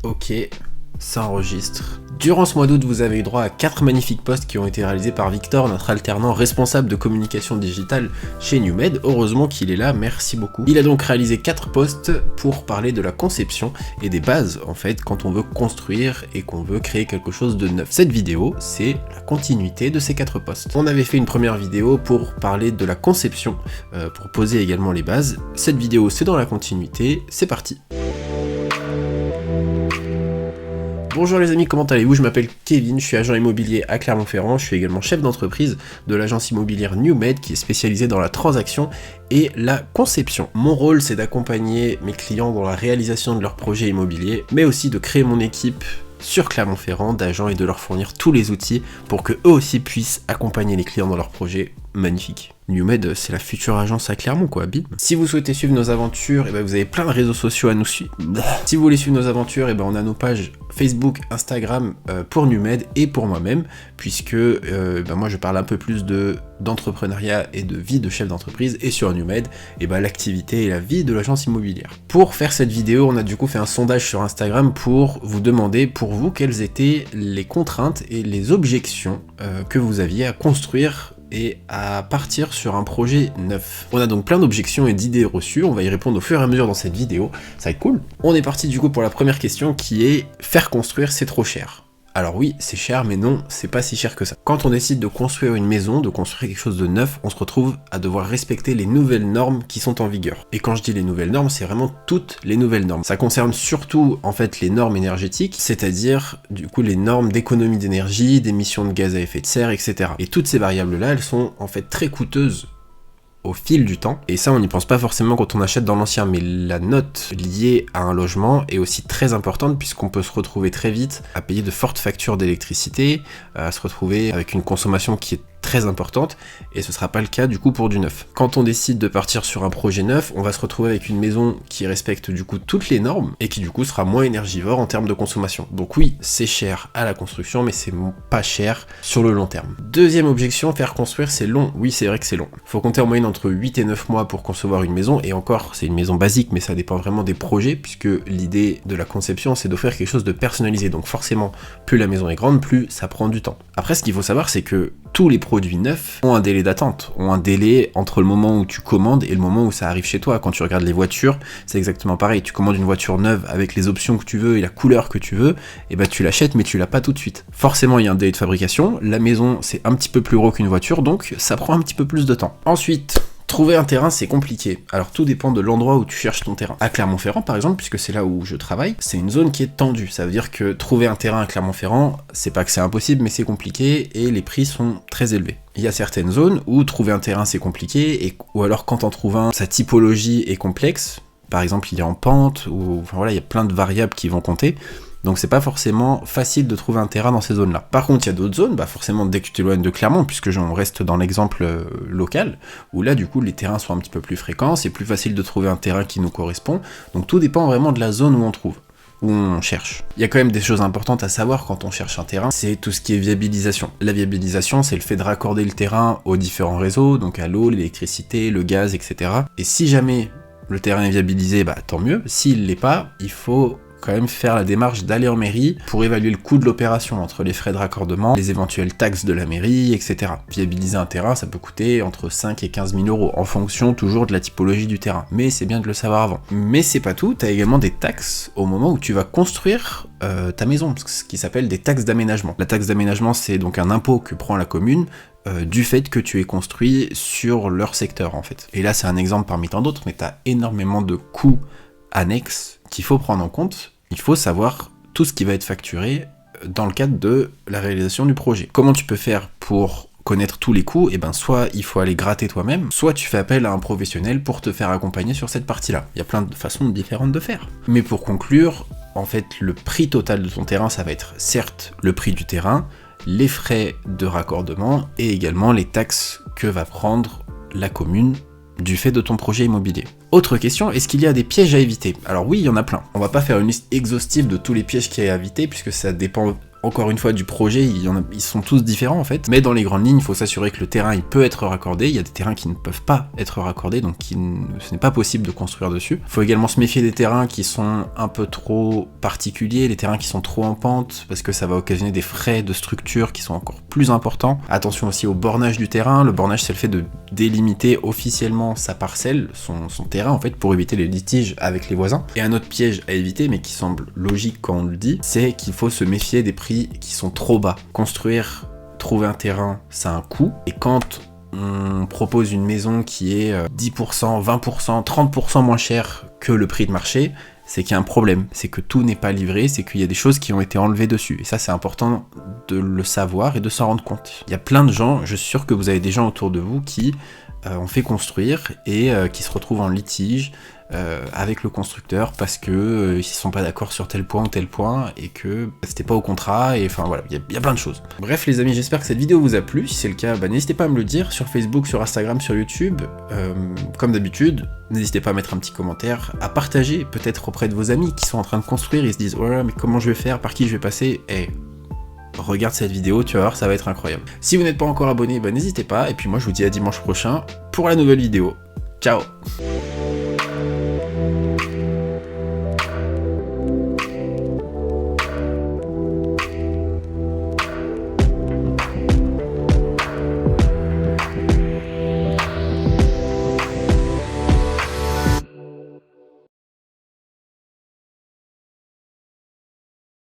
Ok, ça enregistre. Durant ce mois d'août, vous avez eu droit à 4 magnifiques posts qui ont été réalisés par Victor, notre alternant responsable de communication digitale chez NewMed. Heureusement qu'il est là, merci beaucoup. Il a donc réalisé 4 posts pour parler de la conception et des bases, en fait, quand on veut construire et qu'on veut créer quelque chose de neuf. Cette vidéo, c'est la continuité de ces 4 posts. On avait fait une première vidéo pour parler de la conception, pour poser également les bases. Cette vidéo, c'est dans la continuité, c'est parti. Bonjour les amis, comment allez-vous? Je m'appelle Kevin, je suis agent immobilier à Clermont-Ferrand, je suis également chef d'entreprise de l'agence immobilière NewMed qui est spécialisée dans la transaction et la conception. Mon rôle, c'est d'accompagner mes clients dans la réalisation de leurs projets immobiliers, mais aussi de créer mon équipe sur Clermont-Ferrand d'agents et de leur fournir tous les outils pour que eux aussi puissent accompagner les clients dans leurs projets magnifiques. NewMed, c'est la future agence à Clermont, quoi, bim. Si vous souhaitez suivre nos aventures, vous avez plein de réseaux sociaux à nous suivre. Si vous voulez suivre nos aventures, on a nos pages Facebook, Instagram pour NewMed et pour moi-même, puisque moi je parle un peu plus d'entrepreneuriat et de vie de chef d'entreprise, et sur NewMed, l'activité et la vie de l'agence immobilière. Pour faire cette vidéo, on a du coup fait un sondage sur Instagram pour vous demander, pour vous, quelles étaient les contraintes et les objections que vous aviez à construire et à partir sur un projet neuf. On a donc plein d'objections et d'idées reçues, on va y répondre au fur et à mesure dans cette vidéo, ça va être cool. On est parti du coup pour la première question qui est « Faire construire, c'est trop cher ». Alors oui, c'est cher, mais non, c'est pas si cher que ça. Quand on décide de construire une maison, de construire quelque chose de neuf, on se retrouve à devoir respecter les nouvelles normes qui sont en vigueur. Et quand je dis les nouvelles normes, c'est vraiment toutes les nouvelles normes. Ça concerne surtout, en fait, les normes énergétiques, c'est-à-dire, du coup, les normes d'économie d'énergie, d'émissions de gaz à effet de serre, etc. Et toutes ces variables-là, elles sont, en fait, très coûteuses au fil du temps, et ça on n'y pense pas forcément quand on achète dans l'ancien, mais la note liée à un logement est aussi très importante puisqu'on peut se retrouver très vite à payer de fortes factures d'électricité, à se retrouver avec une consommation qui est très importante, et ce sera pas le cas du coup pour du neuf. Quand on décide de partir sur un projet neuf, on va se retrouver avec une maison qui respecte du coup toutes les normes, et qui du coup sera moins énergivore en termes de consommation. Donc oui, c'est cher à la construction, mais c'est pas cher sur le long terme. Deuxième objection, faire construire c'est long. Oui, c'est vrai que c'est long. Faut compter en moyenne entre 8 et 9 mois pour concevoir une maison, et encore, c'est une maison basique, mais ça dépend vraiment des projets, puisque l'idée de la conception, c'est d'offrir quelque chose de personnalisé. Donc forcément, plus la maison est grande, plus ça prend du temps. Après, ce qu'il faut savoir, c'est que tous les produits neufs ont un délai d'attente, ont un délai entre le moment où tu commandes et le moment où ça arrive chez toi. Quand tu regardes les voitures, c'est exactement pareil. Tu commandes une voiture neuve avec les options que tu veux et la couleur que tu veux, et tu l'achètes mais tu l'as pas tout de suite. Forcément, il y a un délai de fabrication. La maison, c'est un petit peu plus gros qu'une voiture, donc ça prend un petit peu plus de temps. Ensuite, trouver un terrain, c'est compliqué. Alors tout dépend de l'endroit où tu cherches ton terrain. À Clermont-Ferrand, par exemple, puisque c'est là où je travaille, c'est une zone qui est tendue. Ça veut dire que trouver un terrain à Clermont-Ferrand, c'est pas que c'est impossible, mais c'est compliqué et les prix sont très élevés. Il y a certaines zones où trouver un terrain, c'est compliqué, ou alors quand on trouve un, sa typologie est complexe. Par exemple, il est en pente, ou il y a plein de variables qui vont compter. Donc c'est pas forcément facile de trouver un terrain dans ces zones-là. Par contre, il y a d'autres zones, forcément dès que tu t'éloignes de Clermont, puisque on reste dans l'exemple local, où là du coup les terrains sont un petit peu plus fréquents, c'est plus facile de trouver un terrain qui nous correspond, donc tout dépend vraiment de la zone où on trouve, où on cherche. Il y a quand même des choses importantes à savoir quand on cherche un terrain, c'est tout ce qui est viabilisation. La viabilisation, c'est le fait de raccorder le terrain aux différents réseaux, donc à l'eau, l'électricité, le gaz, etc. Et si jamais le terrain est viabilisé, tant mieux. S'il l'est pas, il faut quand même faire la démarche d'aller en mairie pour évaluer le coût de l'opération entre les frais de raccordement, les éventuelles taxes de la mairie, etc. Viabiliser un terrain, ça peut coûter entre 5 et 15 000 euros, en fonction toujours de la typologie du terrain. Mais c'est bien de le savoir avant. Mais c'est pas tout, t'as également des taxes au moment où tu vas construire ta maison, ce qui s'appelle des taxes d'aménagement. La taxe d'aménagement, c'est donc un impôt que prend la commune du fait que tu es construit sur leur secteur en fait. Et là c'est un exemple parmi tant d'autres, mais t'as énormément de coûts annexes qu'il faut prendre en compte. Il faut savoir tout ce qui va être facturé dans le cadre de la réalisation du projet. Comment tu peux faire pour connaître tous les coûts? Soit il faut aller gratter toi-même, soit tu fais appel à un professionnel pour te faire accompagner sur cette partie-là. Il y a plein de façons différentes de faire. Mais pour conclure, en fait, le prix total de ton terrain, ça va être certes le prix du terrain, les frais de raccordement et également les taxes que va prendre la commune du fait de ton projet immobilier. Autre question, est-ce qu'il y a des pièges à éviter? Alors oui, il y en a plein. On va pas faire une liste exhaustive de tous les pièges qu'il y a à éviter, puisque ça dépend encore une fois du projet, ils sont tous différents en fait, mais dans les grandes lignes, il faut s'assurer que le terrain il peut être raccordé, il y a des terrains qui ne peuvent pas être raccordés, donc ce n'est pas possible de construire dessus. Il faut également se méfier des terrains qui sont un peu trop particuliers, les terrains qui sont trop en pente, parce que ça va occasionner des frais de structure qui sont encore plus importants. Attention aussi au bornage du terrain, le bornage c'est le fait de délimiter officiellement sa parcelle, son terrain en fait, pour éviter les litiges avec les voisins. Et un autre piège à éviter, mais qui semble logique quand on le dit, c'est qu'il faut se méfier des prix qui sont trop bas. Trouver un terrain, ça a un coût, et quand on propose une maison qui est 10%, 20%, 30% moins chère que le prix de marché, c'est qu'il y a un problème, c'est que tout n'est pas livré, c'est qu'il y a des choses qui ont été enlevées dessus. Et ça, c'est important de le savoir et de s'en rendre compte. Il y a plein de gens, je suis sûr que vous avez des gens autour de vous qui ont fait construire et qui se retrouvent en litige avec le constructeur parce que ils sont pas d'accord sur tel point ou tel point et que c'était pas au contrat, et enfin voilà, il y a plein de choses. Bref les amis, j'espère que cette vidéo vous a plu. Si c'est le cas, n'hésitez pas à me le dire sur Facebook, sur Instagram, sur YouTube. Comme d'habitude, n'hésitez pas à mettre un petit commentaire, à partager peut-être auprès de vos amis qui sont en train de construire, ils se disent ouais mais comment je vais faire, par qui je vais passer, regarde cette vidéo, tu vas voir, ça va être incroyable. Si vous n'êtes pas encore abonné, n'hésitez pas, et puis moi je vous dis à dimanche prochain pour la nouvelle vidéo. Ciao.